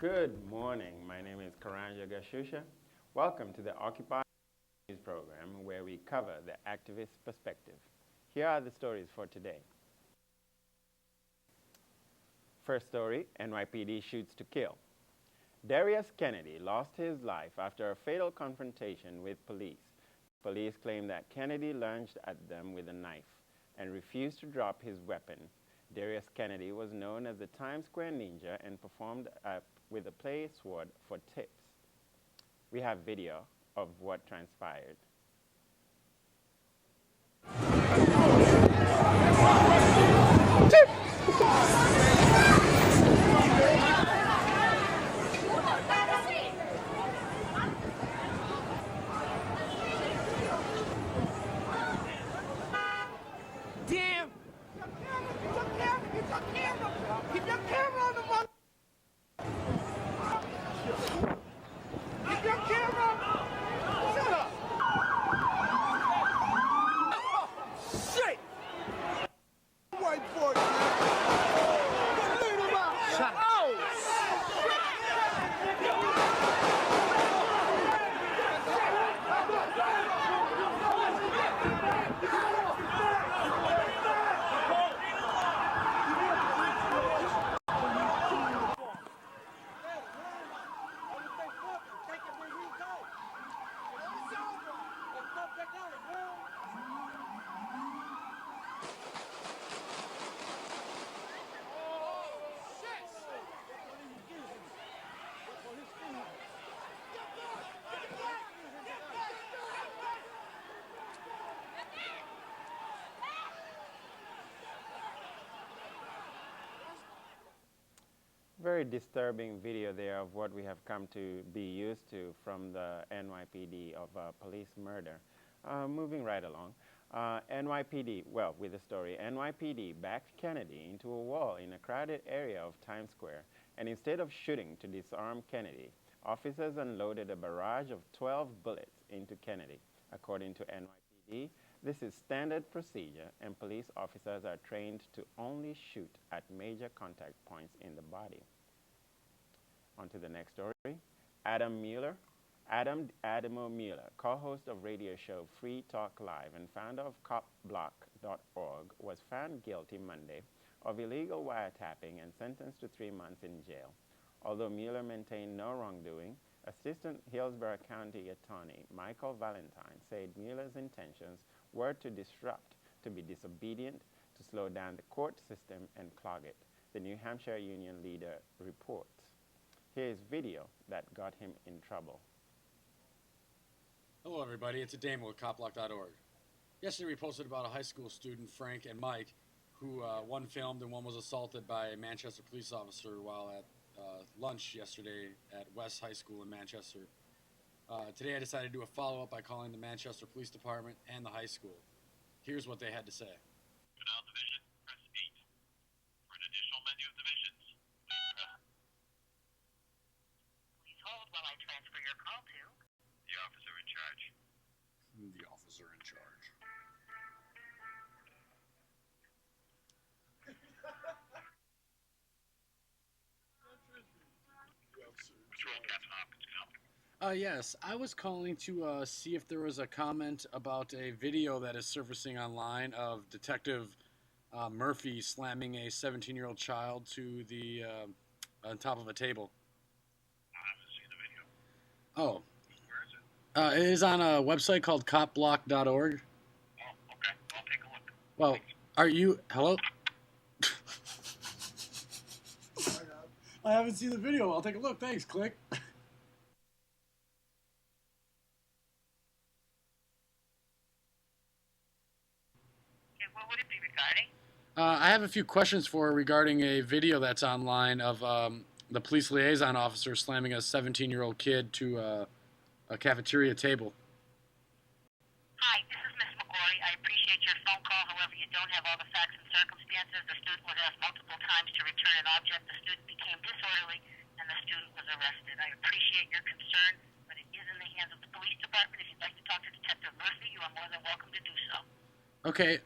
Good morning. My name is Karanja Gashusha. Welcome to the Occupy News program where we cover the activist perspective. Here are the stories for today. First story, NYPD shoots to kill. Darius Kennedy lost his life after a fatal confrontation with police. Police claim that Kennedy lunged at them with a knife and refused to drop his weapon. Darius Kennedy was known as the Times Square Ninja and performed with a play sword for tips. We have video of what transpired. Damn! Keep your camera on the mother. Keep your camera. Shut up. Oh, shit! White boy, man. Leave him out. Shut up. Very disturbing video there of what we have come to be used to from the NYPD of police murder. Moving right along. NYPD, well, with the story, NYPD backed Kennedy into a wall in a crowded area of Times Square, and instead of shooting to disarm Kennedy, officers unloaded a barrage of 12 bullets into Kennedy. According to NYPD, this is standard procedure, and police officers are trained to only shoot at major contact points in the body. On to the next story. Adamo Mueller, co-host of radio show Free Talk Live and founder of copblock.org, was found guilty Monday of illegal wiretapping and sentenced to 3 months in jail. Although Mueller maintained no wrongdoing, Assistant Hillsborough County Attorney Michael Valentine said Mueller's intentions were to disrupt, to be disobedient, to slow down the court system and clog it, the New Hampshire Union leader reports. Here is video that got him in trouble. Hello everybody, it's Adamo with copblock.org. Yesterday we posted about a high school student, Frank and Mike, who one filmed and one was assaulted by a Manchester police officer while at lunch yesterday at West High School in Manchester. Today I decided to do a follow-up by calling the Manchester Police Department and the high school. Here's what they had to say. Canal Division, press 8. For an additional menu of divisions, Please hold while I transfer your call to the officer in charge. The officer in charge. Patrol Captain Hopkins, can I help you? Yes, I was calling to see if there was a comment about a video that is surfacing online of Detective Murphy slamming a 17-year-old child to the on top of a table. I haven't seen the video. Oh, Where is it? it is on a website called copblock.org. Oh, okay. I'll take a look. Well, are you... Hello? I haven't seen the video. I'll take a look. Thanks. Click. Okay, what would it be regarding? I have a few questions for her regarding a video that's online of the police liaison officer slamming a 17-year-old kid to a cafeteria table. Hi, this is Miss McGorry. I appreciate your phone call. However, you don't have all the facts and circumstances. The student was asked multiple times to return an object. The student became disorderly, and the student was arrested. I appreciate your concern, but it is in the hands of the police department. If you'd like to talk to Detective Murphy, you are more than welcome to do so. Okay,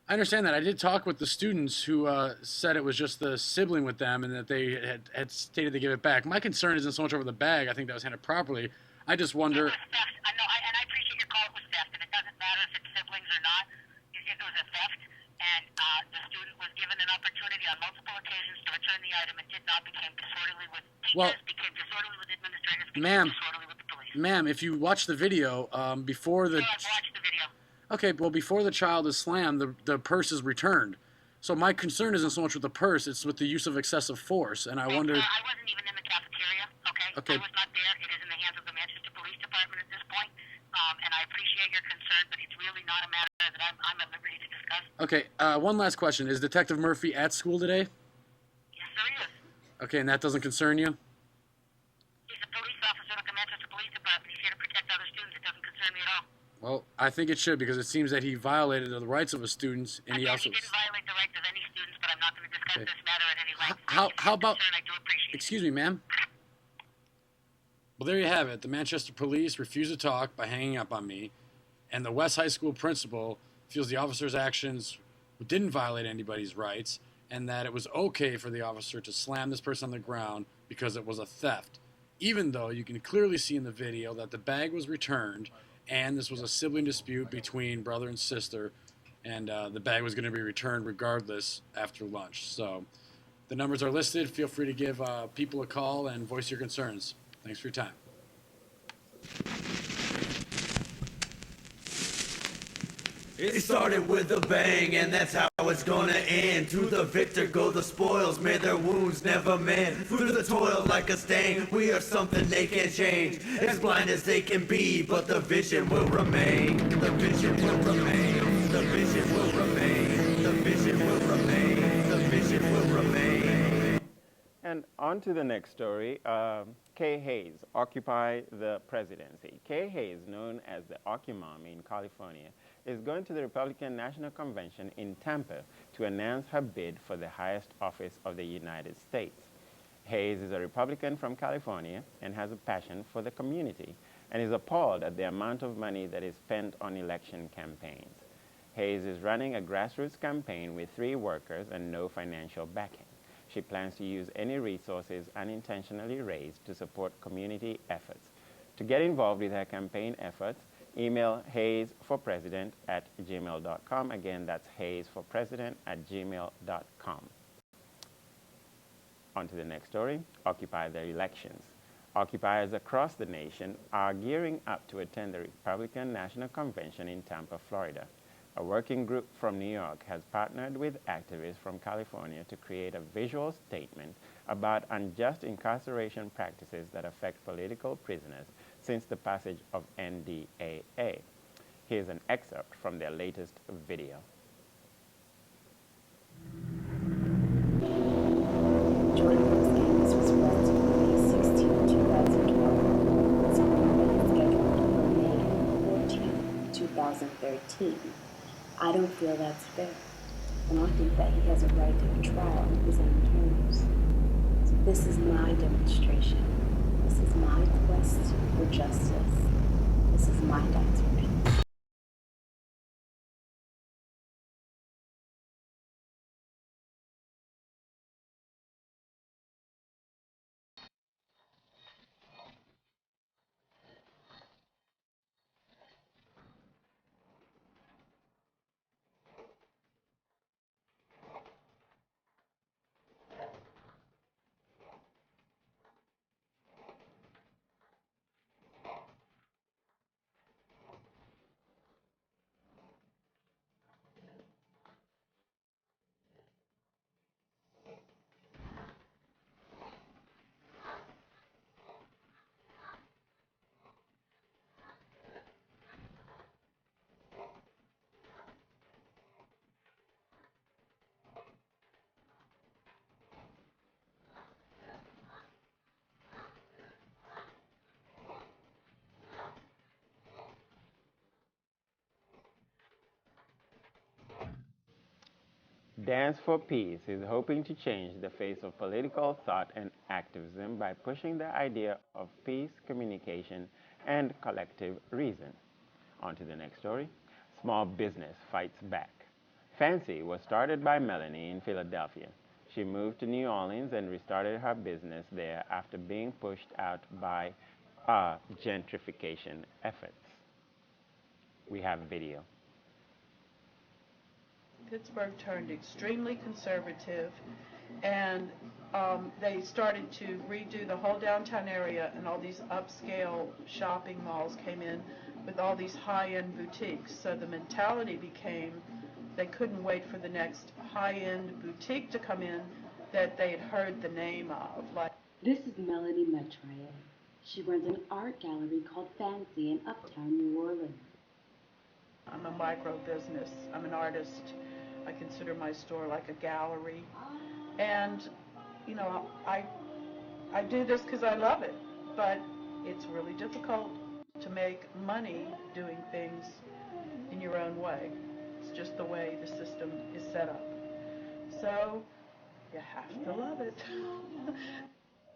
I understand that. I did talk with the students who said it was just the sibling with them and that they had stated to give it back. My concern isn't so much over the bag. I think that was handled properly. I just It wonder. was theft. I know, and I appreciate your call. It was theft, and it doesn't matter if it's siblings or not. It was a theft, and the student was given an opportunity on multiple occasions to return the item and did not. Became disorderly with teachers, Well, became disorderly with administrators, became ma'am, disorderly with the police. ma'am, if you watch the video before the. Okay, I've watched the video. Okay, well, before the child is slammed, the purse is returned. So my concern isn't so much with the purse; it's with the use of excessive force. And I wonder. I wasn't even in the cafeteria, okay? Okay. I was not there. It is in the hands of the Manchester Police Department at this point. And I appreciate your concern, but it's really not a matter that I'm at liberty to discuss. Okay, one last question: is Detective Murphy at school today? Yes, there he is. Okay, and that doesn't concern you? He's a police officer at the Manchester Police Department. He's here to protect other students. It doesn't concern me at all. Well, I think it should because it seems that he violated the rights of his students, and he Again, also. he didn't violate the rights of any students, but I'm not going to discuss Okay. this matter at any length. How- If how you're about- concerned, I do appreciate it. Excuse me, ma'am. Well, there you have it. The Manchester Police refused to talk by hanging up on me, and the West High School principal feels the officer's actions didn't violate anybody's rights, and that it was okay for the officer to slam this person on the ground because it was a theft. Even though you can clearly see in the video that the bag was returned, and this was a sibling dispute between brother and sister, and the bag was going to be returned regardless after lunch. So the numbers are listed. Feel free to give people a call and voice your concerns. Thanks for your time. It started with a bang, and that's how it's gonna end. To the victor go the spoils, may their wounds never mend. Through the toil like a stain, we are something they can't change. As blind as they can be, but the vision will remain. The vision will remain. The vision will remain. The vision will remain. The vision will remain. And on to the next story. Kay Hayes, Occupy the Presidency. Kay Hayes, known as the Occumommy in California, is going to the Republican National Convention in Tampa to announce her bid for the highest office of the United States. Hayes is a Republican from California and has a passion for the community and is appalled at the amount of money that is spent on election campaigns. Hayes is running a grassroots campaign with 3 workers and no financial backing. She plans to use any resources unintentionally raised to support community efforts. To get involved with her campaign efforts, email hayesforpresident@gmail.com. Again, that's hayesforpresident@gmail.com. On to the next story, Occupy the elections. Occupiers across the nation are gearing up to attend the Republican National Convention in Tampa, Florida. A working group from New York has partnered with activists from California to create a visual statement about unjust incarceration practices that affect political prisoners since the passage of NDAA. Here's an excerpt from their latest video. Jordan Brooks' case was filed on May 16, 2012. Its hearing is scheduled for May 14, 2013. I don't feel that's fair, and I think that he has a right to a trial on his own terms. So this is my demonstration. This is my quest for justice. This is my dance for peace. Dance for Peace is hoping to change the face of political thought and activism by pushing the idea of peace, communication, and collective reason. On to the next story. Small business fights back. Fancy was started by Melanie in Philadelphia. She moved to New Orleans and restarted her business there after being pushed out by gentrification efforts. We have video. Pittsburgh turned extremely conservative, and they started to redo the whole downtown area, and all these upscale shopping malls came in with all these high-end boutiques. So the mentality became they couldn't wait for the next high-end boutique to come in that they had heard the name of. This is Melanie Metraye. She runs an art gallery called Fancy in Uptown New Orleans. I'm a micro business. I'm an artist. I consider my store like a gallery. And, you know, I do this because I love it, but it's really difficult to make money doing things in your own way. It's just the way the system is set up. So you have to love it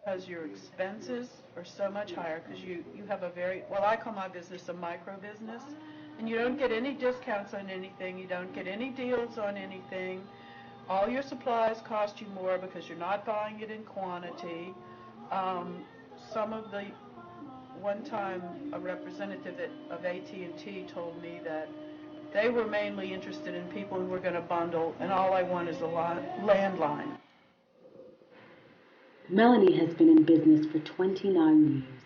because your expenses are so much higher because you have a very, well, I call my business a micro business, and you don't get any discounts on anything. You don't get any deals on anything. All your supplies cost you more because you're not buying it in quantity. One time a representative of AT&T told me that they were mainly interested in people who were going to bundle, and all I want is a landline. Melanie has been in business for 29 years.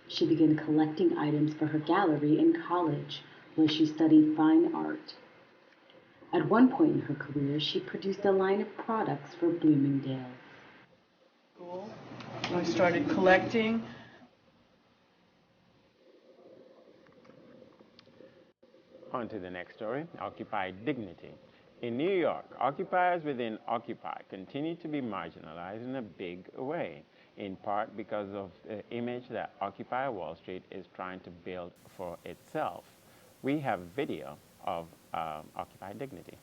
She began collecting items for her gallery in college, where she studied fine art. At one point in her career, she produced a line of products for Bloomingdale's. I started collecting. On to the next story, Occupy Dignity. In New York, occupiers within Occupy continue to be marginalized in a big way, in part because of the image that Occupy Wall Street is trying to build for itself. We have video of Occupy Dignity.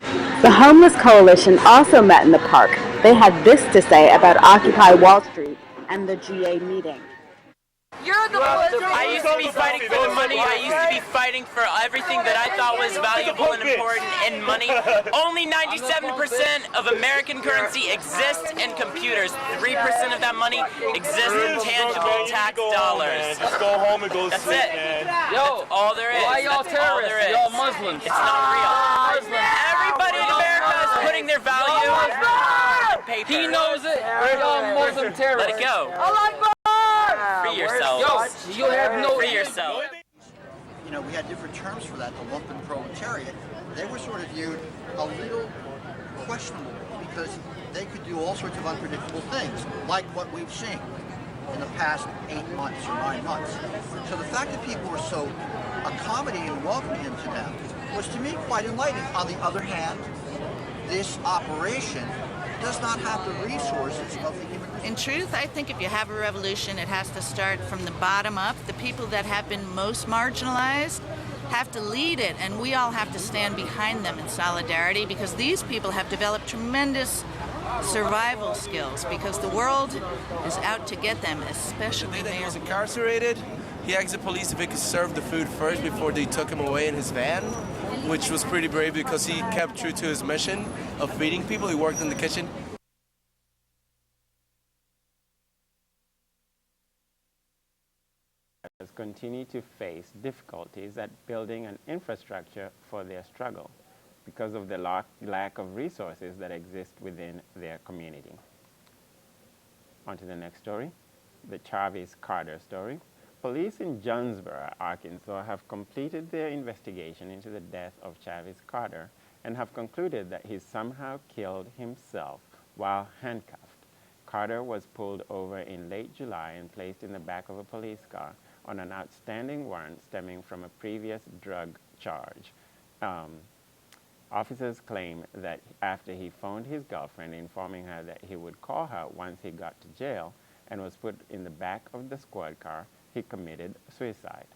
The Homeless Coalition also met in the park. They had this to say about Occupy Wall Street and the GA meeting. I used to be fighting for the money. I used to be fighting for everything that I thought was valuable and important in money. Only 97% of American currency exists in computers. 3% of that money exists in tangible tax dollars. Just go home and go That's sleep, it. man. That's all there is. Why y'all That's all there terrorists? is. Y'all Muslims. It's not real. Everybody in America is putting their value on paper. He knows it. Y'all Muslim terrorists. Let it go. Free yourselves. Yo, you have no... Free yourself. You know, we had different terms for that, the lumpen proletariat. They were sort of viewed a little questionable because they could do all sorts of unpredictable things, like what we've seen in the past 8 months or 9 months. So the fact that people were so accommodating and welcoming to them was, to me, quite enlightening. On the other hand, this operation does not have the resources of the human. In truth, I think if you have a revolution, it has to start from the bottom up. The people that have been most marginalized have to lead it, and we all have to stand behind them in solidarity because these people have developed tremendous survival skills because the world is out to get them, especially The day that he was incarcerated, he asked the police if he could serve the food first before they took him away in his van, which was pretty brave because he kept true to his mission of feeding people. He worked in the kitchen. Continue to face difficulties at building an infrastructure for their struggle because of the lack of resources that exist within their community. On to the next story, the Chavis Carter story. Police in Jonesboro, Arkansas have completed their investigation into the death of Chavis Carter and have concluded that he somehow killed himself while handcuffed. Carter was pulled over in late July and placed in the back of a police car on an outstanding warrant stemming from a previous drug charge. Officers claim that after he phoned his girlfriend informing her that he would call her once he got to jail and was put in the back of the squad car, he committed suicide.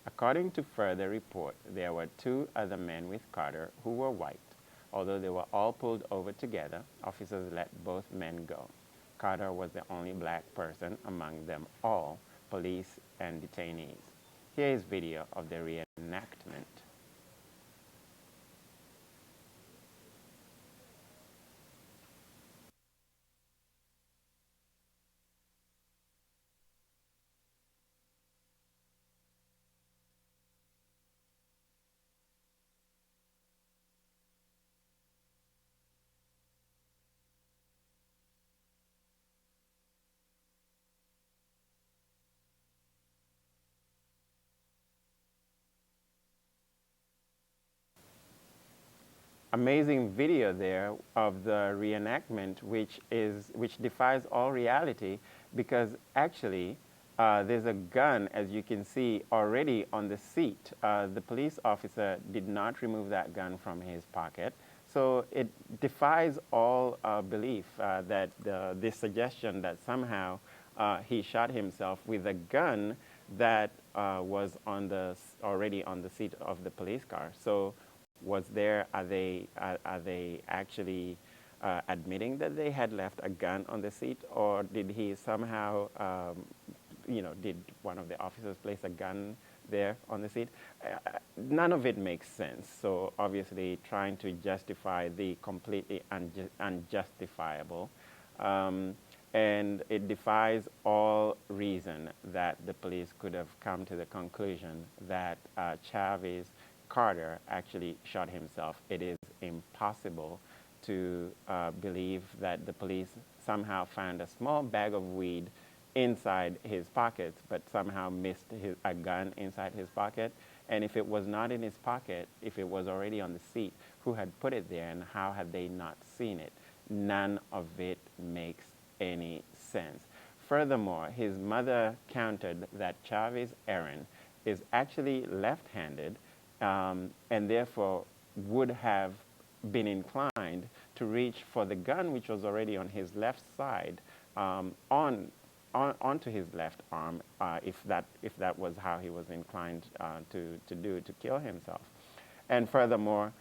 According to further report, there were 2 other men with Carter who were white. Although they were all pulled over together, officers let both men go. Carter was the only black person among them all, police and detainees. Here is video of the reenactment. Amazing video there of the reenactment, which defies all reality, because actually there's a gun, as you can see, already on the seat. The police officer did not remove that gun from his pocket, so it defies all belief that this suggestion that somehow he shot himself with a gun that was already on the seat of the police car. So are they actually admitting that they had left a gun on the seat, or did he somehow, did one of the officers place a gun there on the seat? None of it makes sense. So obviously trying to justify the completely unjustifiable. And it defies all reason that the police could have come to the conclusion that Chavez Carter actually shot himself. It is impossible to believe that the police somehow found a small bag of weed inside his pocket, but somehow missed a gun inside his pocket. And if it was not in his pocket, if it was already on the seat, who had put it there and how had they not seen it? None of it makes any sense. Furthermore, his mother countered that Chavez Aaron is actually left-handed, and therefore would have been inclined to reach for the gun, which was already on his left side, onto his left arm, if that was how he was inclined to kill himself. And furthermore,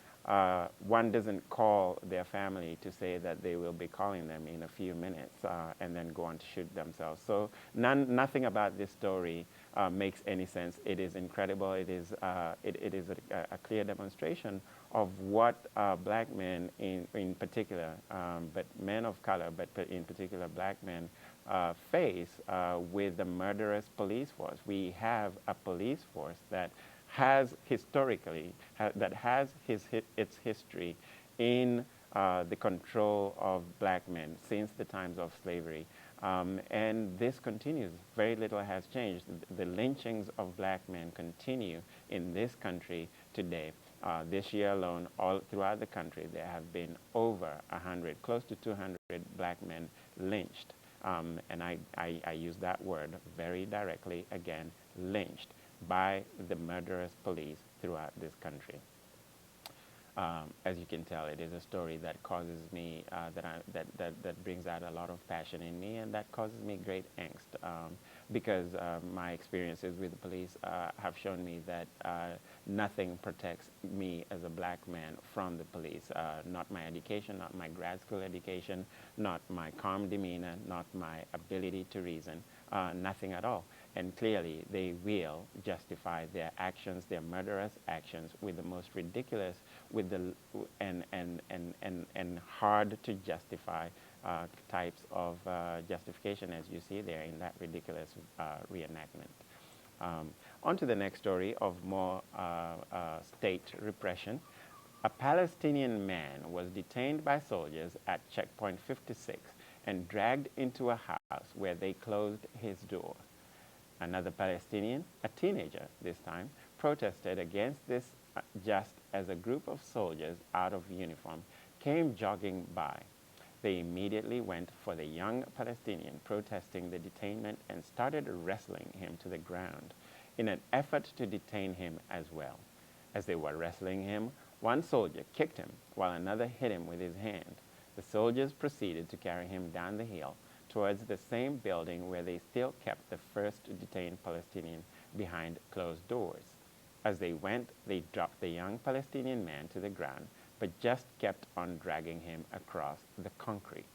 one doesn't call their family to say that they will be calling them in a few minutes and then go on to shoot themselves. So nothing about this story makes any sense. It is incredible. It is a clear demonstration of what black men in particular, but men of color, but in particular black men, face with the murderous police force. We have a police force that has historically, its history in the control of black men since the times of slavery. And this continues. Very little has changed. The lynchings of black men continue in this country today. This year alone, all throughout the country, there have been over 100, close to 200 black men lynched. And I use that word very directly again, lynched by the murderous police throughout this country. As you can tell, it is a story that causes me, that brings out a lot of passion in me, and that causes me great angst, because my experiences with the police have shown me that nothing protects me as a black man from the police. Not my education, not my grad school education, not my calm demeanor, not my ability to reason, nothing at all. And clearly, they will justify their actions, their murderous actions, with the most ridiculous, and hard to justify types of justification, as you see there in that ridiculous reenactment. On to the next story of more state repression. A Palestinian man was detained by soldiers at checkpoint 56 and dragged into a house where they closed his door. Another Palestinian, a teenager this time, protested against this just as a group of soldiers out of uniform came jogging by. They immediately went for the young Palestinian protesting the detainment and started wrestling him to the ground in an effort to detain him as well. As they were wrestling him, one soldier kicked him while another hit him with his hand. The soldiers proceeded to carry him down the hill towards the same building where they still kept the first detained Palestinian behind closed doors. As they went, they dropped the young Palestinian man to the ground, but just kept on dragging him across the concrete.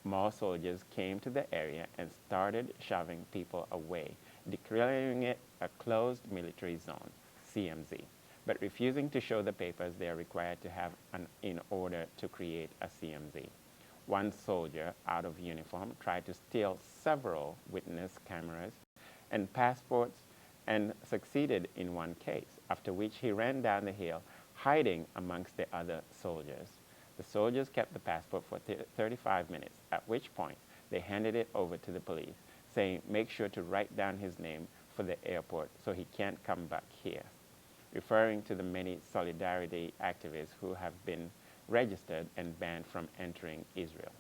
more soldiers came to the area and started shoving people away, declaring it a closed military zone, CMZ, but refusing to show the papers they are required to have in order to create a CMZ. One soldier, out of uniform, tried to steal several witness cameras and passports and succeeded in one case, after which he ran down the hill, hiding amongst the other soldiers. The soldiers kept the passport for 35 minutes, at which point they handed it over to the police, saying, "Make sure to write down his name for the airport so he can't come back here," referring to the many solidarity activists who have been registered and banned from entering Israel.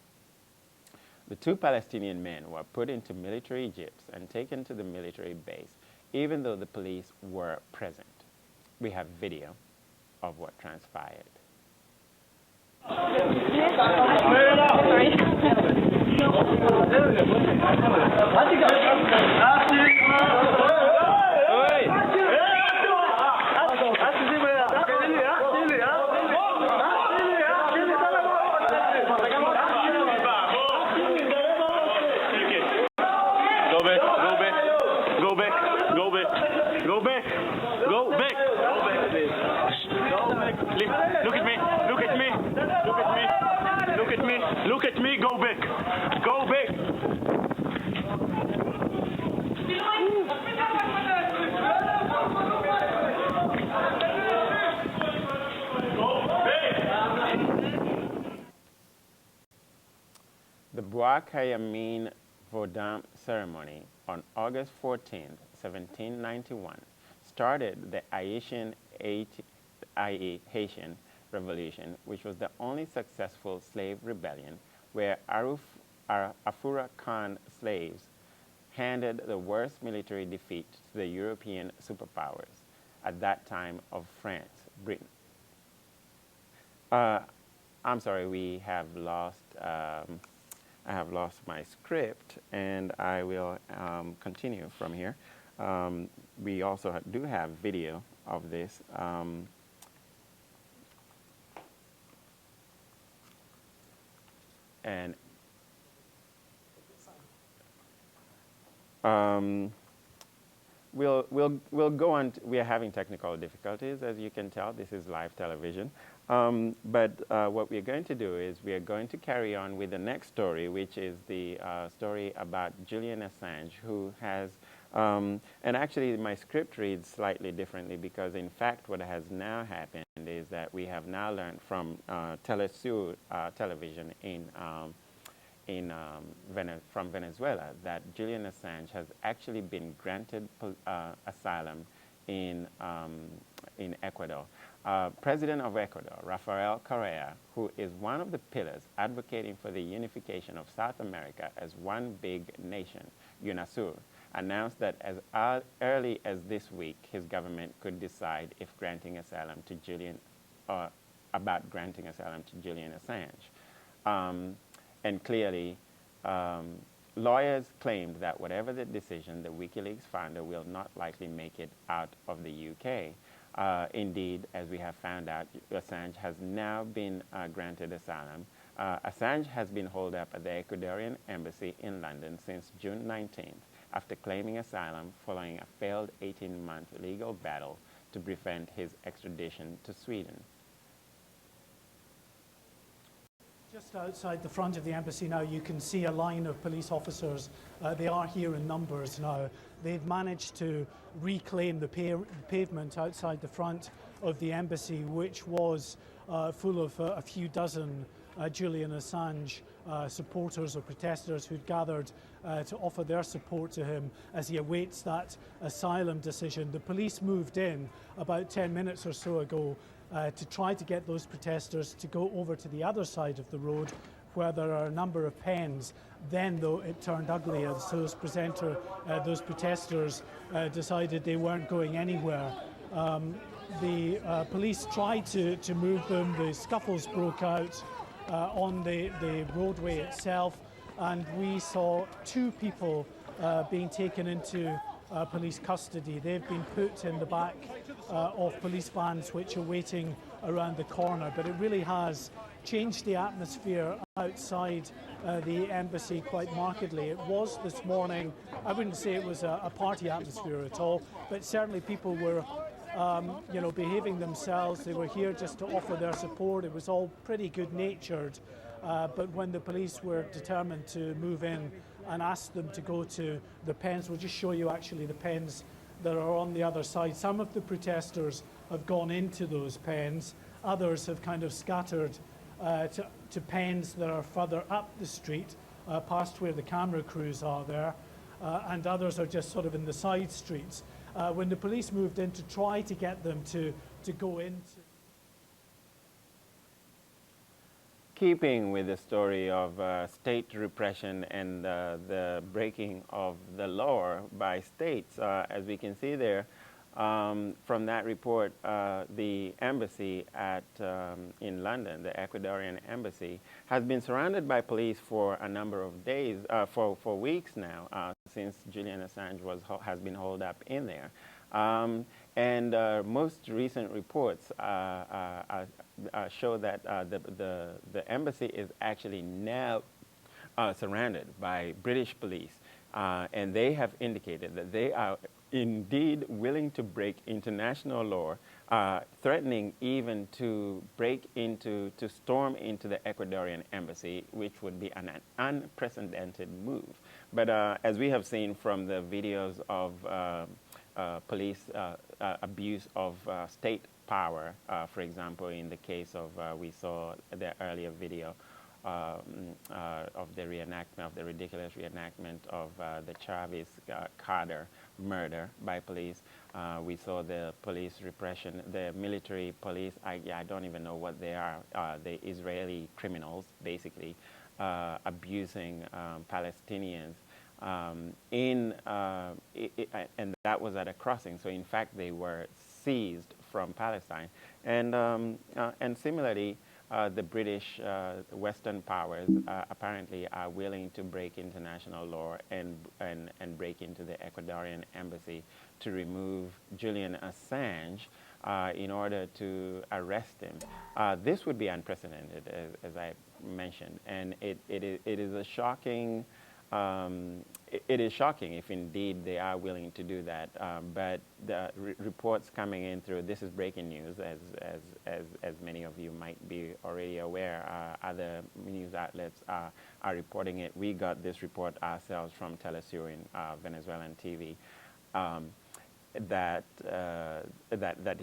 The two Palestinian men were put into military jeeps and taken to the military base, even though the police were present. We have video of what transpired. Look at me, go back. Go back. The Bouak Hayamin Vodam ceremony on August 14, 1791, started the Haitian Revolution, which was the only successful slave rebellion where Afura Khan slaves handed the worst military defeat to the European superpowers, at that time of France, Britain. I'm sorry, we have lost, I have lost my script, and I will continue from here. We also do have video of this. And we'll go on. We are having technical difficulties, as you can tell. This is live television. But what we're going to do is we are going to carry on with the next story, which is the story about Julian Assange, who has, and actually my script reads slightly differently because in fact what has now happened is that we have now learned from Telesur television from Venezuela that Julian Assange has actually been granted asylum in Ecuador. President of Ecuador, Rafael Correa, who is one of the pillars advocating for the unification of South America as one big nation, UNASUR, announced that as early as this week, his government could decide if granting asylum to Julian, about granting asylum to Julian Assange. And clearly, lawyers claimed that whatever the decision, the WikiLeaks founder will not likely make it out of the UK. Indeed, as we have found out, Assange has now been granted asylum. Assange has been holed up at the Ecuadorian embassy in London since June 19th, after claiming asylum following a failed 18-month legal battle to prevent his extradition to Sweden. Just outside the front of the embassy now, you can see a line of police officers. They are here in numbers now. They've managed to reclaim the pavement outside the front of the embassy, which was full of a few dozen Julian Assange supporters or protesters who'd gathered to offer their support to him as he awaits that asylum decision. The police moved in about 10 minutes or so ago to try to get those protesters to go over to the other side of the road where there are a number of pens. Then, though, it turned ugly as those protesters decided they weren't going anywhere. The police tried to move them. The scuffles broke out on the roadway itself, and we saw two people being taken into police custody. They've been put in the back of police vans which are waiting around the corner, but it really has changed the atmosphere outside the embassy quite markedly. It was this morning, I wouldn't say it was a party atmosphere at all, but certainly people were behaving themselves. They were here just to offer their support. It was all pretty good-natured, but when the police were determined to move in and asked them to go to the pens, we'll just show you actually the pens that are on the other side. Some of the protesters have gone into those pens. Others have kind of scattered to pens that are further up the street, past where the camera crews are there, and others are just sort of in the side streets. When the police moved in to try to get them to go into... Keeping with the story of state repression and the breaking of the law by states, as we can see there, from that report, the embassy in London, the Ecuadorian embassy, has been surrounded by police for a number of days, for weeks now, since Julian Assange has been holed up in there. And most recent reports show that the embassy is actually now surrounded by British police, and they have indicated that they are indeed willing to break international law, threatening even to storm into the Ecuadorian embassy, which would be an unprecedented move. But as we have seen from the videos of police abuse of state power, for example, in the case of, we saw the earlier video of the reenactment, of the ridiculous reenactment of the Travis Carter murder by police. We saw the police repression, the military police, I don't even know what they are, the Israeli criminals, basically, abusing Palestinians. And that was at a crossing. So in fact, they were seized from Palestine. And similarly, the British Western powers apparently are willing to break international law and break into the Ecuadorian embassy to remove Julian Assange in order to arrest him. This would be unprecedented, as I mentioned, and it is a shocking. It is shocking if indeed they are willing to do that, but the reports coming in through, this is breaking news, as many of you might be already aware, other news outlets are reporting it. We got this report ourselves from Telesur in Venezuelan TV, that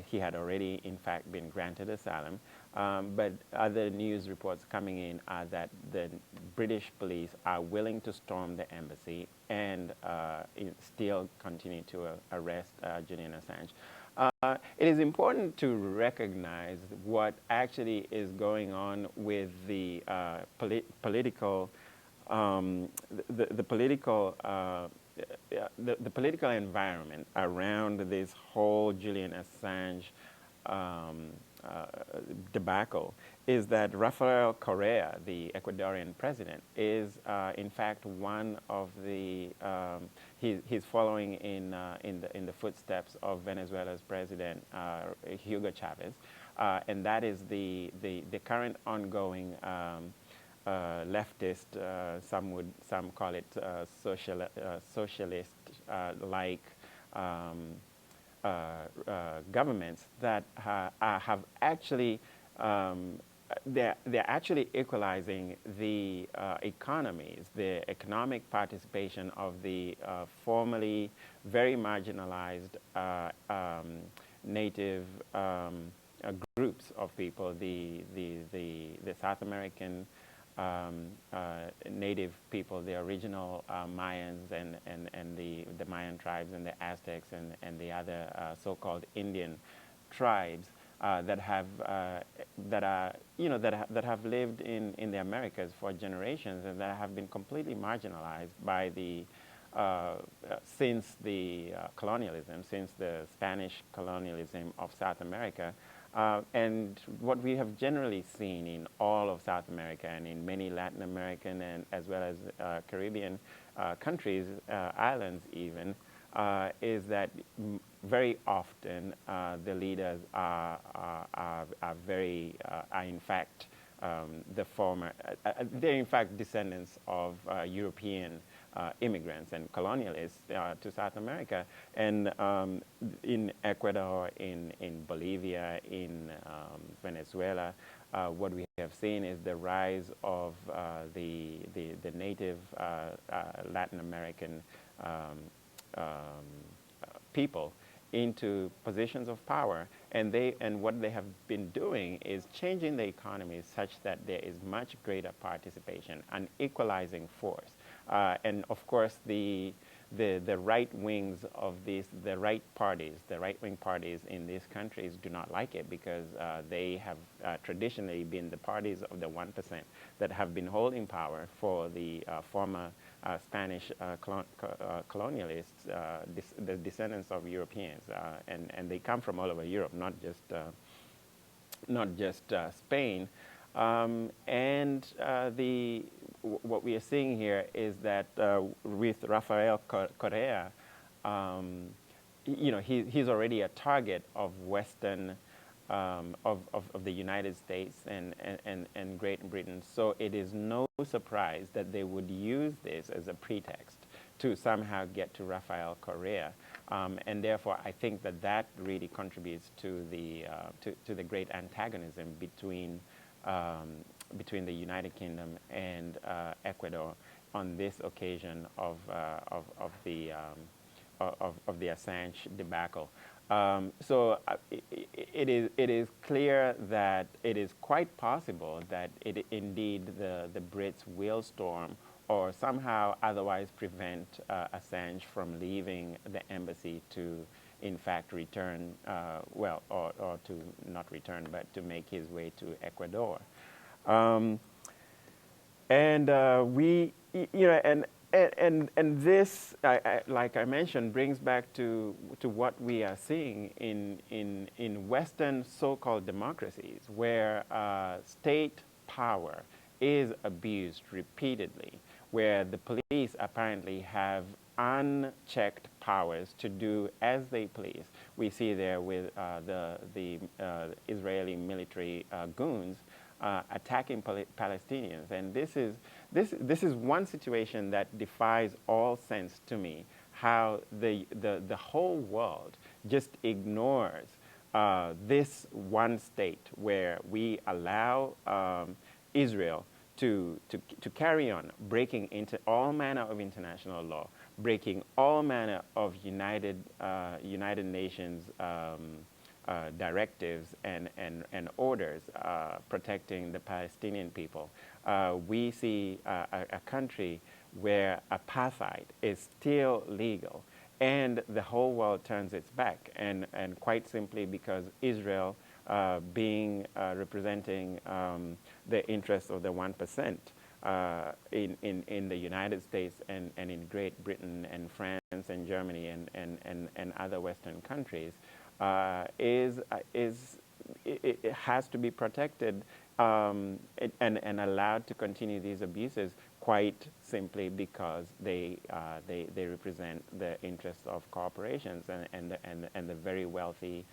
he had already in fact been granted asylum. But other news reports coming in are that the British police are willing to storm the embassy and still continue to arrest Julian Assange. It is important to recognize what actually is going on with the political environment around this whole Julian Assange debacle, is that Rafael Correa, the Ecuadorian president, is in fact one of the he's following in the footsteps of Venezuela's president Hugo Chavez, and that is the current ongoing leftist, some call it socialist like governments that have actually they're actually equalizing the economies, the economic participation of the formerly very marginalized native groups of people, the South American native people, the original Mayans and the Mayan tribes and the Aztecs and the other so-called Indian tribes that have lived in the Americas for generations and that have been completely marginalized by the since the colonialism, since the Spanish colonialism of South America. And what we have generally seen in all of South America and in many Latin American and as well as Caribbean countries, islands even, is that very often the leaders are very, are in fact the former, they're in fact descendants of European immigrants and colonialists to South America. And in Ecuador, in Bolivia, in Venezuela, what we have seen is the rise of the native Latin American people into positions of power, and what they have been doing is changing the economy such that there is much greater participation, an equalizing force. And of course, the right wings of the right-wing parties in these countries do not like it, because they have traditionally been the parties of the 1% that have been holding power for the former Spanish colonialists, the descendants of Europeans, and they come from all over Europe, not just Spain. What we are seeing here is that with Rafael Correa, he's already a target of Western, of the United States and Great Britain. So it is no surprise that they would use this as a pretext to somehow get to Rafael Correa. And therefore, I think that really contributes to the great antagonism between the United Kingdom and Ecuador on this occasion of the Assange debacle. So it is clear that it is quite possible that indeed the Brits will storm or somehow otherwise prevent Assange from leaving the embassy to, in fact, return, or to not return, but to make his way to Ecuador. And this, like I mentioned, brings back to what we are seeing in Western so-called democracies, where state power is abused repeatedly, where the police apparently have unchecked powers to do as they please. We see there with the Israeli military goons attacking Palestinians, and this is one situation that defies all sense to me. How the whole world just ignores this one state where we allow Israel to carry on breaking into all manner of international law, breaking all manner of United Nations directives and orders protecting the Palestinian people. We see a country where apartheid is still legal, and the whole world turns its back, and quite simply because Israel, representing the interests of the 1% in the United States and in Great Britain and France and Germany and other Western countries, it has to be protected and allowed to continue these abuses, quite simply because they represent the interests of corporations and the very wealthy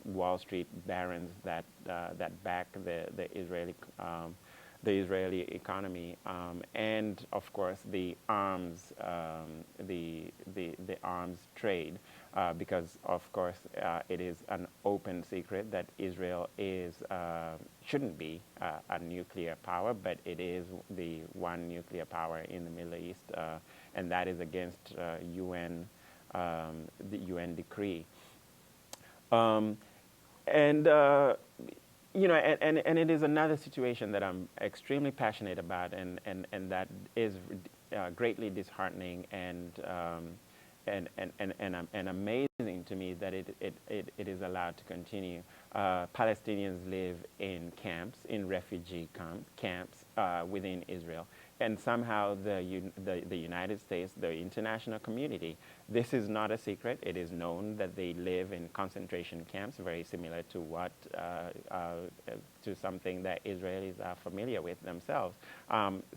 Wall Street barons that back the Israeli economy, and of course the arms arms trade, because of course it is an open secret that Israel shouldn't be a nuclear power, but it is the one nuclear power in the Middle East, and that is against the UN decree. And it is another situation that I'm extremely passionate about, and that is greatly disheartening and amazing to me that it is allowed to continue. Palestinians live in camps, in refugee camps within Israel, and somehow the United States, the international community, this is not a secret. It is known that they live in concentration camps, very similar to what to something that Israelis are familiar with themselves.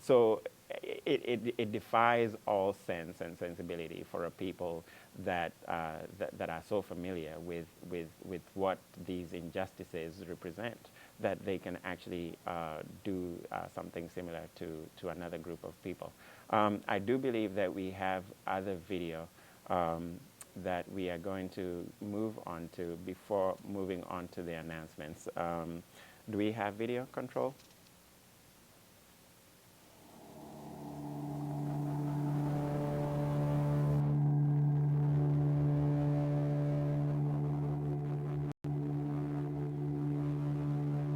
So it defies all sense and sensibility for a people that that are so familiar with what these injustices represent, that they can actually do something similar to another group of people. I do believe that we have other video that we are going to move on to before moving on to the announcements. Do we have video control?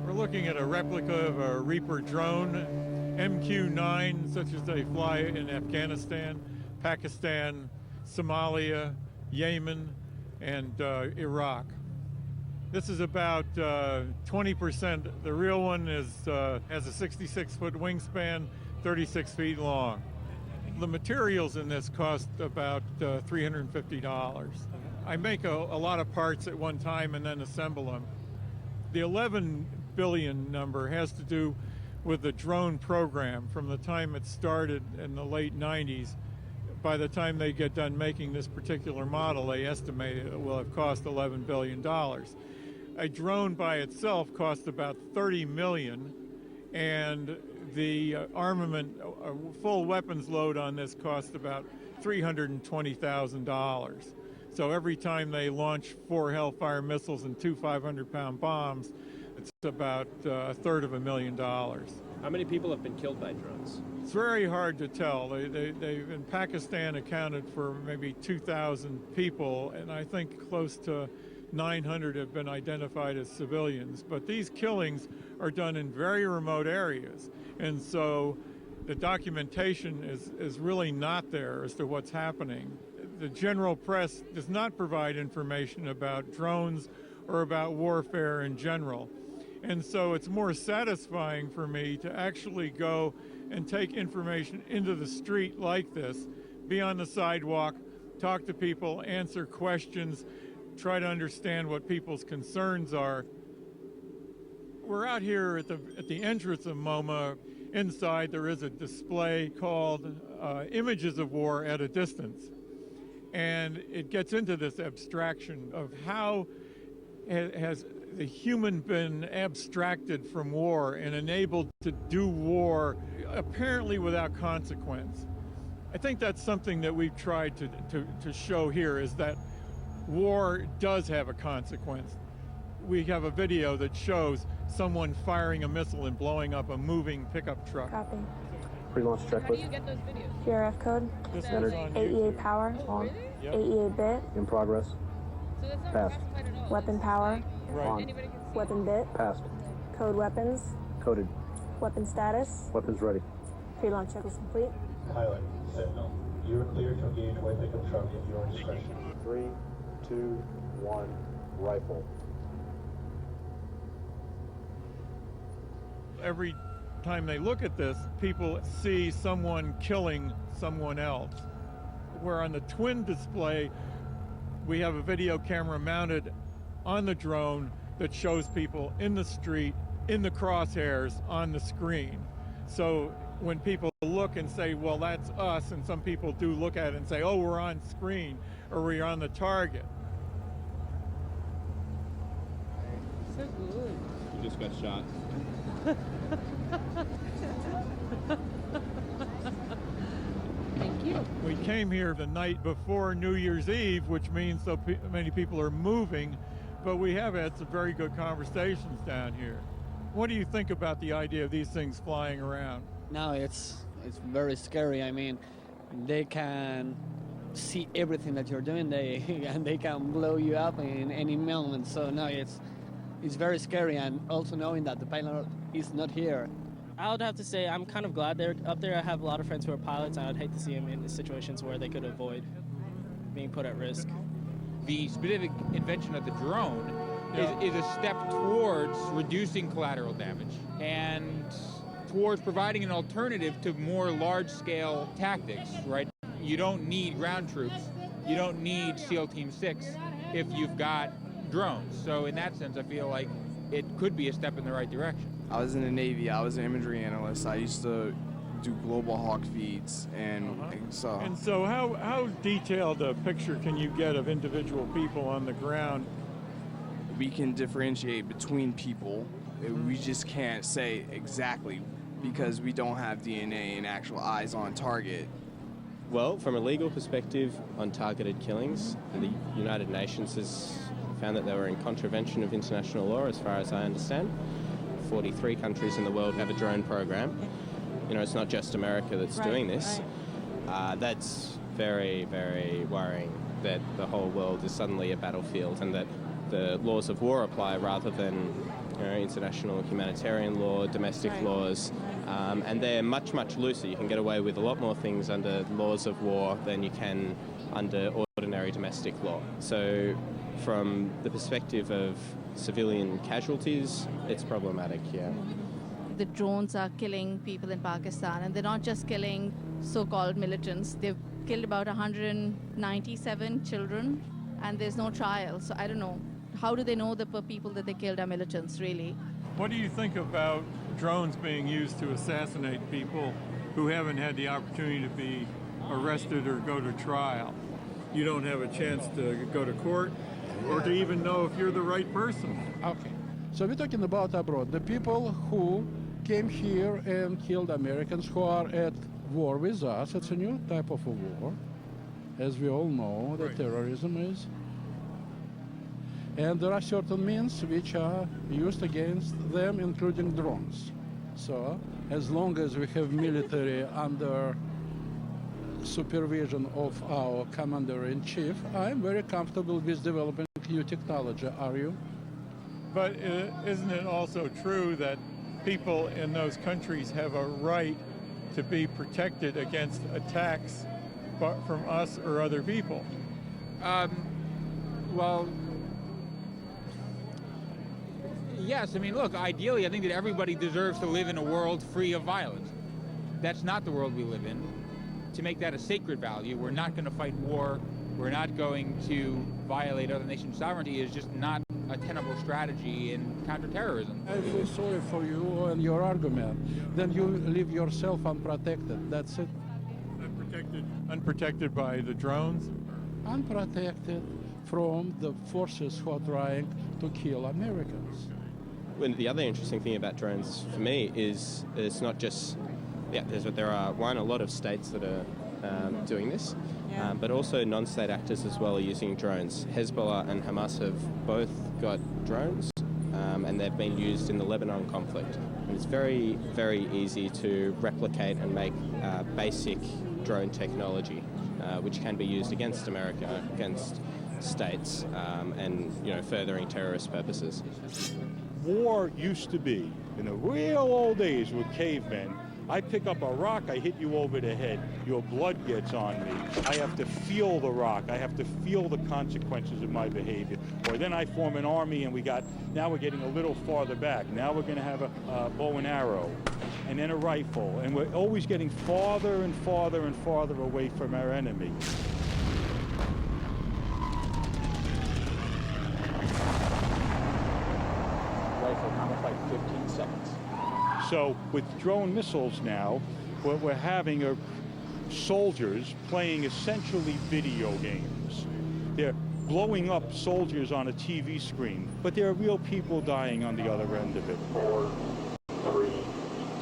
Looking at a replica of a Reaper drone, MQ-9, such as they fly in Afghanistan, Pakistan, Somalia, Yemen, and Iraq. This is about 20%. The real one is has a 66-foot wingspan, 36 feet long. The materials in this cost about $350. I make a lot of parts at one time and then assemble them. The 11 billion number has to do with the drone program. From the time it started in the late 90s, by the time they get done making this particular model, they estimate it will have cost $11 billion. A drone by itself costs about $30 million, and the armament, a full weapons load on this costs about $320,000. So every time they launch 4 Hellfire missiles and 2 500-pound bombs, it's about $250,000. How many people have been killed by drones? It's very hard to tell. They've in Pakistan accounted for maybe 2,000 people, and I think close to 900 have been identified as civilians. But these killings are done in very remote areas, and so the documentation is really not there as to what's happening. The general press does not provide information about drones or about warfare in general. And so it's more satisfying for me to actually go and take information into the street like this, be on the sidewalk, talk to people, answer questions, try to understand what people's concerns are. We're out here at the entrance of MoMA. Inside there is a display called Images of War at a Distance. And it gets into this abstraction of how has the human been abstracted from war and enabled to do war apparently without consequence. I think that's something that we've tried to show here, is that war does have a consequence. We have a video that shows someone firing a missile and blowing up a moving pickup truck. Copy. Pre-launch checklist. How do you get those videos? PRF code. This Entered. is on AEA power on. Yep. AEA bit. In progress. So that's not Passed. classified at all. Weapon power. Right. On. Anybody can see. Weapon bit. Passed. Code weapons. Coded. Weapon status. Weapons ready. Pre-launch checklist complete. Pilot, Sentinel, you are cleared to engage with pickup truck at your discretion. 3, 2, 1, rifle. Every time they look at this, people see someone killing someone else. Where on the twin display, we have a video camera mounted on the drone that shows people in the street, in the crosshairs, on the screen. So when people look and say, well, that's us, and some people do look at it and say, oh, we're on screen, or we're on the target. So good. You just got shot. Thank you. We came here the night before New Year's Eve, which means so many people are moving, but we have had some very good conversations down here. What do you think about the idea of these things flying around? No, it's very scary. I mean, they can see everything that you're doing, and they can blow you up in any moment. So no, it's very scary, and also knowing that the pilot is not here. I would have to say I'm kind of glad they're up there. I have a lot of friends who are pilots, and I'd hate to see them in situations where they could avoid being put at risk. The specific invention of the drone is a step towards reducing collateral damage and towards providing an alternative to more large-scale tactics, right? You don't need ground troops. You don't need SEAL Team 6 if you've got drones. So in that sense, I feel like it could be a step in the right direction. I was in the Navy. I was an imagery analyst. I used to do global hawk feeds, and so. And so how detailed a picture can you get of individual people on the ground? We can differentiate between people. We just can't say exactly because we don't have DNA and actual eyes on target. Well, from a legal perspective on targeted killings, the United Nations has found that they were in contravention of international law, as far as I understand. 43 countries in the world have a drone program. You know, it's not just America that's doing this. That's very, very worrying that the whole world is suddenly a battlefield and that the laws of war apply rather than international humanitarian law, domestic laws, and they're much, much looser. You can get away with a lot more things under laws of war than you can under ordinary domestic law. So from the perspective of civilian casualties, it's problematic, yeah. The drones are killing people in Pakistan, and they're not just killing so-called militants. They've killed about 197 children, and there's no trial. So I don't know. How do they know the people that they killed are militants, really? What do you think about drones being used to assassinate people who haven't had the opportunity to be arrested or go to trial? You don't have a chance to go to court or to even know if you're the right person. Okay. So we're talking about abroad. The people who came here and killed Americans who are at war with us. It's a new type of a war, as we all know that terrorism is. And there are certain means which are used against them, including drones. So as long as we have military under supervision of our commander-in-chief, I'm very comfortable with developing new technology. Are you? But isn't it also true that people in those countries have a right to be protected against attacks from us or other people? Well, yes. I mean, look, ideally, I think that everybody deserves to live in a world free of violence. That's not the world we live in. To make that a sacred value, we're not going to fight war. We're not going to violate other nations' sovereignty is just not a tenable strategy in counterterrorism. I feel sorry for you and your argument. Then you leave yourself unprotected. That's it. Unprotected by the drones? Unprotected from the forces who are trying to kill Americans. Well, the other interesting thing about drones for me is it's not just, there are a lot of states that are doing this, but also non-state actors as well are using drones. Hezbollah and Hamas have both got drones, and they've been used in the Lebanon conflict. And it's very, very easy to replicate and make basic drone technology, which can be used against America, against states, and furthering terrorist purposes. War used to be, in the real old days with cavemen, I pick up a rock, I hit you over the head, your blood gets on me. I have to feel the rock, I have to feel the consequences of my behavior. Or then I form an army and now we're getting a little farther back. Now we're going to have a bow and arrow, and then a rifle. And we're always getting farther and farther and farther away from our enemy. Rifle, how much, like 15 seconds? So with drone missiles now, what we're having are soldiers playing essentially video games. They're blowing up soldiers on a TV screen, but there are real people dying on the other end of it. 4, 3,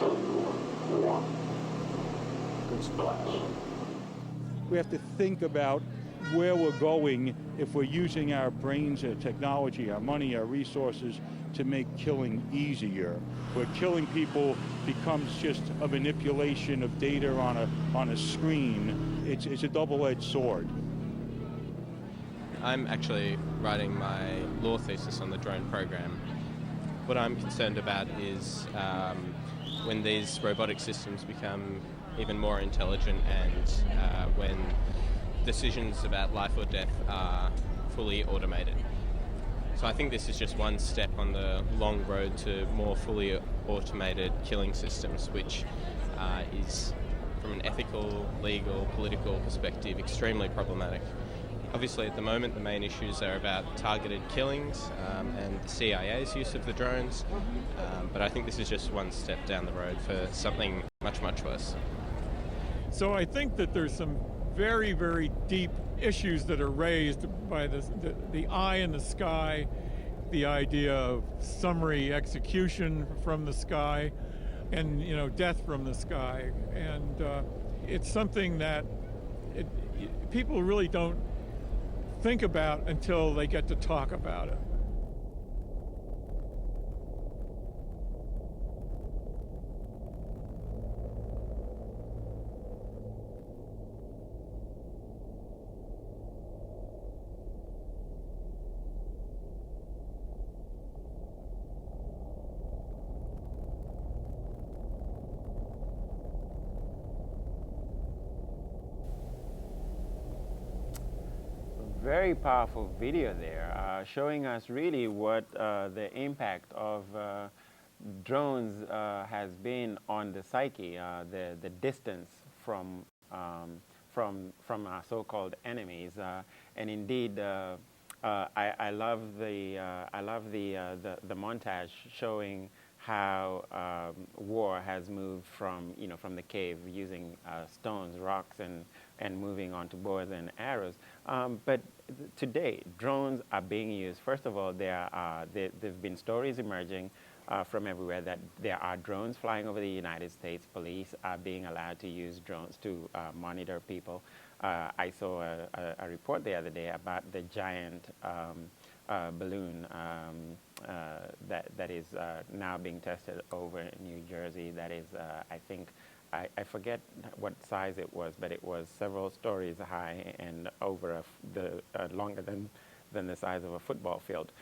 2, 1. Good splash. We have to think about where we're going if we're using our brains, our technology, our money, our resources to make killing easier. Where killing people becomes just a manipulation of data on a screen. It's a double-edged sword. I'm actually writing my law thesis on the drone program. What I'm concerned about is when these robotic systems become even more intelligent and when decisions about life or death are fully automated. So I think this is just one step on the long road to more fully automated killing systems, which is, from an ethical, legal, political perspective, extremely problematic. Obviously, at the moment, the main issues are about targeted killings and the CIA's use of the drones, but I think this is just one step down the road for something much, much worse. So I think that there's some very, very deep issues that are raised by the eye in the sky, the idea of summary execution from the sky, and death from the sky, and it's something that people really don't think about until they get to talk about it. Very powerful video there, showing us really what the impact of drones has been on the psyche, the distance from our so-called enemies, and indeed, I love the montage showing how war has moved from the cave using stones, rocks, and moving on to bows and arrows. But today, drones are being used. First of all, there've been stories emerging from everywhere that there are drones flying over the United States. Police are being allowed to use drones to monitor people. I saw a report the other day about the giant balloon that is now being tested over New Jersey. That is, I think, I forget what size it was, but it was several stories high and over longer than the size of a football field.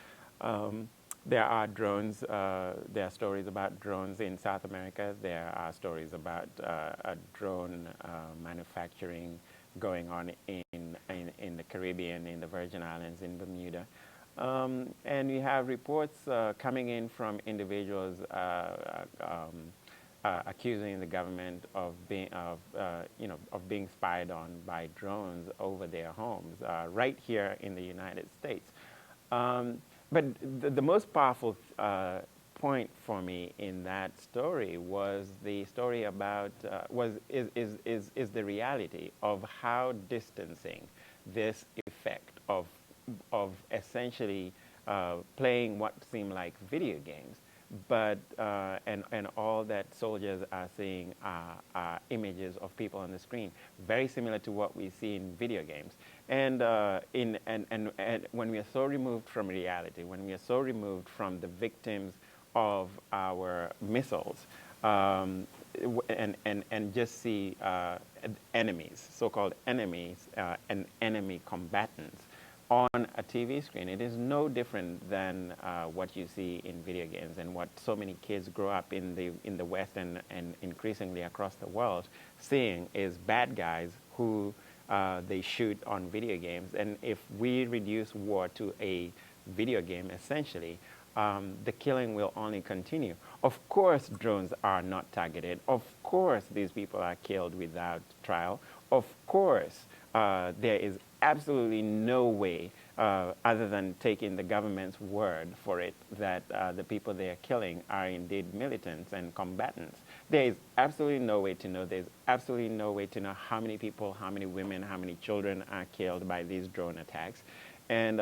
There are drones. There are stories about drones in South America. There are stories about a drone manufacturing going on in the Caribbean, in the Virgin Islands, in Bermuda. And we have reports coming in from individuals accusing the government of being spied on by drones over their homes, right here in the United States. But the most powerful point for me in that story was the story about is the reality of how distancing this effect of essentially playing what seem like video games, but and all that soldiers are seeing are images of people on the screen, very similar to what we see in video games. And when we are so removed from reality, when we are so removed from the victims of our missiles, and just see enemies, so-called enemies, and enemy combatants on a TV screen, it is no different than what you see in video games and what so many kids grow up in the West and increasingly across the world seeing is bad guys who they shoot on video games. And if we reduce war to a video game, essentially, the killing will only continue. Of course, drones are not targeted. Of course, these people are killed without trial. Of course, there is absolutely no way, other than taking the government's word for it, that the people they are killing are indeed militants and combatants. There is absolutely no way to know. There's absolutely no way to know how many people, how many women, how many children are killed by these drone attacks. And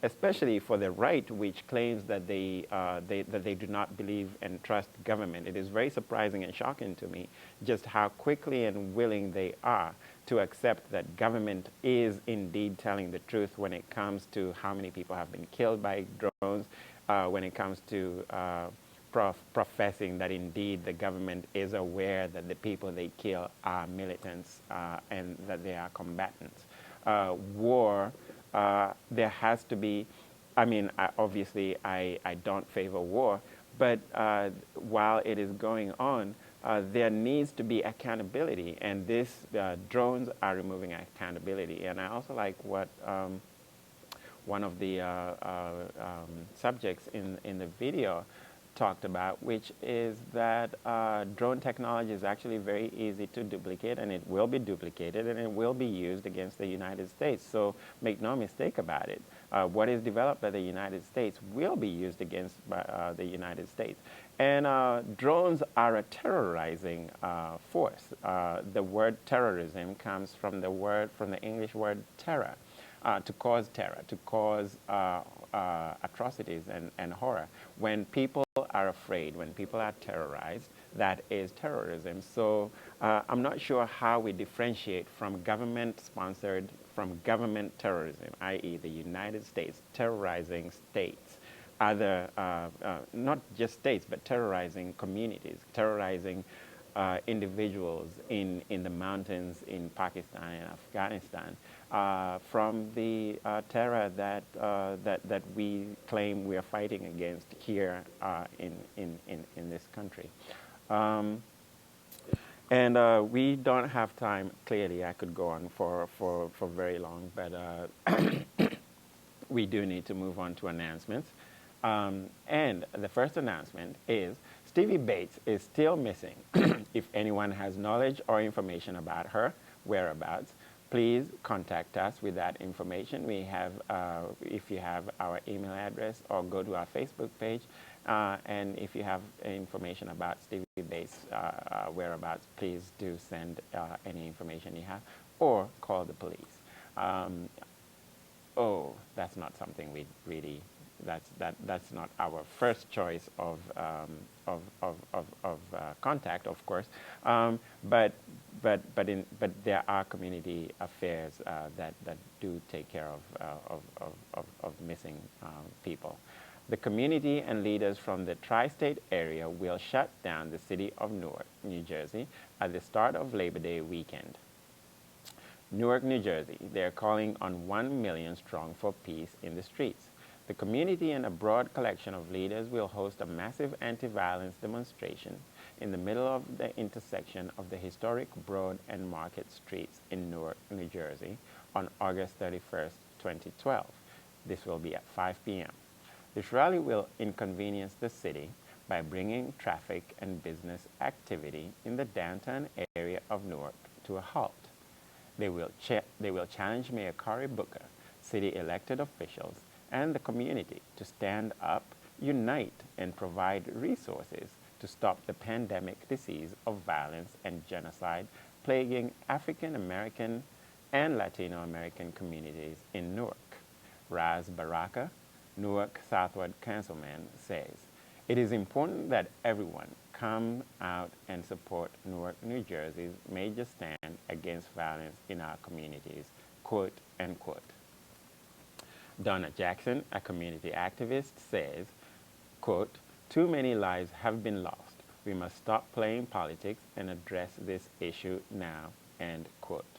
especially for the right, which claims that they do not believe and trust government. It is very surprising and shocking to me just how quickly and willing they are to accept that government is indeed telling the truth when it comes to how many people have been killed by drones, when it comes to professing that indeed the government is aware that the people they kill are militants and that they are combatants. War, there has to be, I mean, obviously I don't favor war, but while it is going on, there needs to be accountability, and this drones are removing accountability. And I also like what one of the subjects in the video talked about, which is that drone technology is actually very easy to duplicate, and it will be duplicated, and it will be used against the United States. So make no mistake about it. What is developed by the United States will be used against the United States. And drones are a terrorizing force. The word terrorism comes from the English word terror, to cause terror, to cause atrocities and horror. When people are afraid, when people are terrorized, that is terrorism. So I'm not sure how we differentiate from government-sponsored, from government terrorism, i.e. the United States terrorizing states, other, not just states, but terrorizing communities, terrorizing individuals in the mountains in Pakistan and Afghanistan, from the terror that we claim we are fighting against here in this country. And we don't have time. Clearly, I could go on for very long, but we do need to move on to announcements. And the first announcement is Stevie Bates is still missing. If anyone has knowledge or information about her whereabouts, please contact us with that information. We have, if you have our email address, or go to our Facebook page, and if you have information about Stevie Bates' whereabouts, please do send any information you have, or call the police. Oh, that's not something we really. That's not our first choice of contact, of course. But there are community affairs that do take care of missing people. The community and leaders from the tri-state area will shut down the city of Newark, New Jersey, at the start of Labor Day weekend. Newark, New Jersey, they are calling on 1 million strong for peace in the streets. The community and a broad collection of leaders will host a massive anti-violence demonstration in the middle of the intersection of the historic Broad and Market Streets in Newark, New Jersey on August 31st, 2012. This will be at 5 p.m. This rally will inconvenience the city by bringing traffic and business activity in the downtown area of Newark to a halt. They will challenge Mayor Cory Booker, city elected officials, and the community to stand up, unite, and provide resources to stop the pandemic disease of violence and genocide plaguing African American and Latino American communities in Newark. Raz Baraka, Newark Southward Councilman, says, "It is important that everyone come out and support Newark, New Jersey's major stand against violence in our communities," quote, end quote. Donna Jackson, a community activist, says, quote, "Too many lives have been lost. We must stop playing politics and address this issue now," end quote.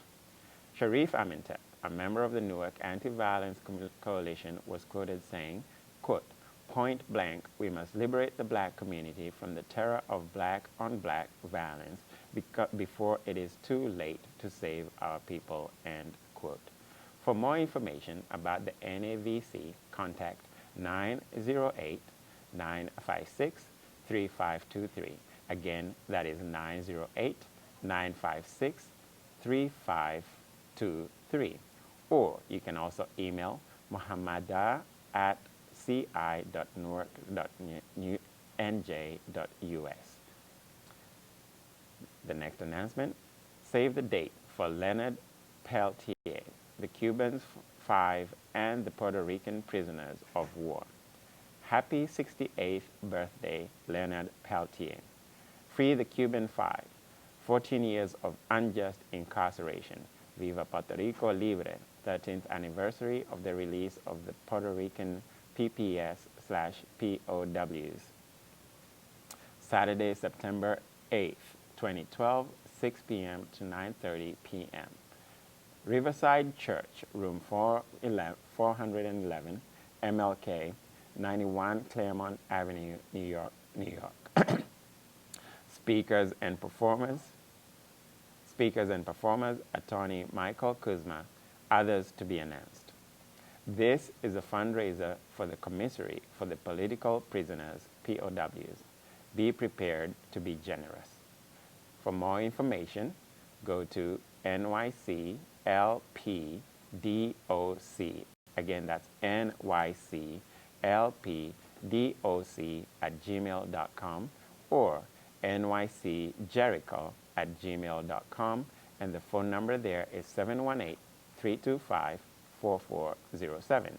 Sharif Amintep, a member of the Newark Anti-Violence Coalition, was quoted saying, quote, "Point blank, we must liberate the black community from the terror of black-on-black violence before it is too late to save our people," end quote. For more information about the NAVC, contact 908-956-3523. Again, that is 908-956-3523. Or you can also email muhammada@ci.newark.nj.us. The next announcement, save the date for Leonard Peltier, the Cubans 5, and the Puerto Rican prisoners of war. Happy 68th birthday, Leonard Peltier. Free the Cuban 5. 14 years of unjust incarceration. Viva Puerto Rico Libre. 13th anniversary of the release of the Puerto Rican PPS/POWs. Saturday, September 8th, 2012, 6 p.m. to 9:30 p.m. Riverside Church, room 411, MLK, 91 Claremont Avenue, New York, New York. Speakers and performers, Attorney Michael Kuzma, others to be announced. This is a fundraiser for the commissary for the political prisoners POWs. Be prepared to be generous. For more information, go to NYCLPDOC. Again, that's NYCLPDOC@gmail.com or nycjericho@gmail.com, and the phone number there is 718-325-4407.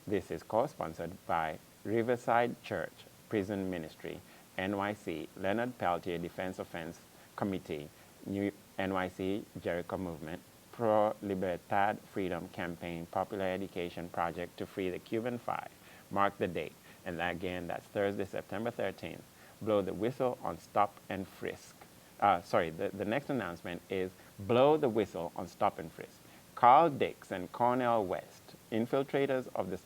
This is co-sponsored by Riverside Church Prison Ministry, NYC Leonard Peltier Defense Offense Committee, New NYC Jericho Movement, Pro Libertad Freedom Campaign, Popular Education Project to Free the Cuban Five. Mark the date. And again, that's Thursday, September 13th. Blow the whistle on stop and frisk. The next announcement is blow the whistle on stop and frisk. Carl Dix and Cornel West, infiltrators of the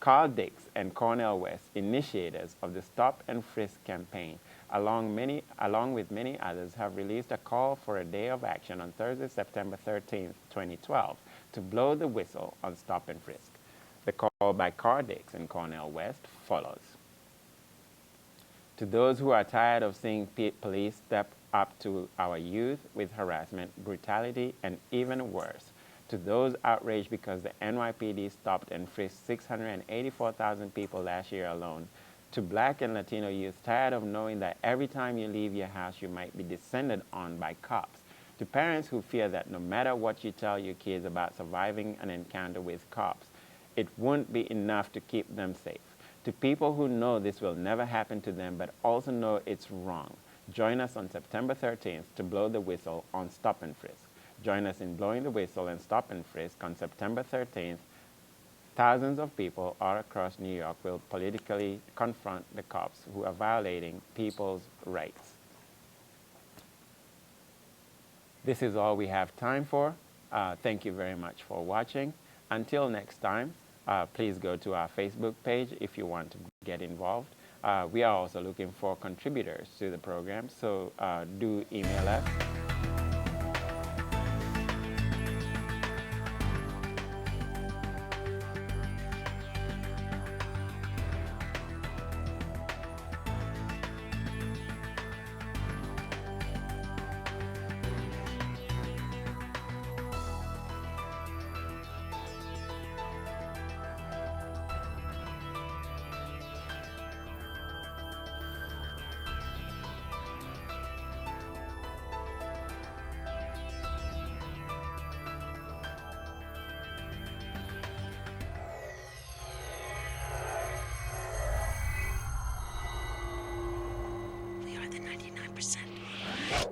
Carl Dix and Cornel West, initiators of the Stop and Frisk campaign, along with many others, have released a call for a day of action on Thursday, September 13th, 2012, to blow the whistle on stop and frisk. The call by Carl Dix and Cornel West follows. To those who are tired of seeing police step up to our youth with harassment, brutality, and even worse, to those outraged because the NYPD stopped and frisked 684,000 people last year alone, to Black and Latino youth tired of knowing that every time you leave your house you might be descended on by cops, to parents who fear that no matter what you tell your kids about surviving an encounter with cops, it won't be enough to keep them safe, to people who know this will never happen to them but also know it's wrong. Join us on September 13th to blow the whistle on Stop and Frisk. Join us in blowing the whistle and Stop and Frisk on September 13th. Thousands of people all across New York will politically confront the cops who are violating people's rights. This is all we have time for. Thank you very much for watching. Until next time, please go to our Facebook page if you want to get involved. We are also looking for contributors to the program, so do email us. We are the 99%.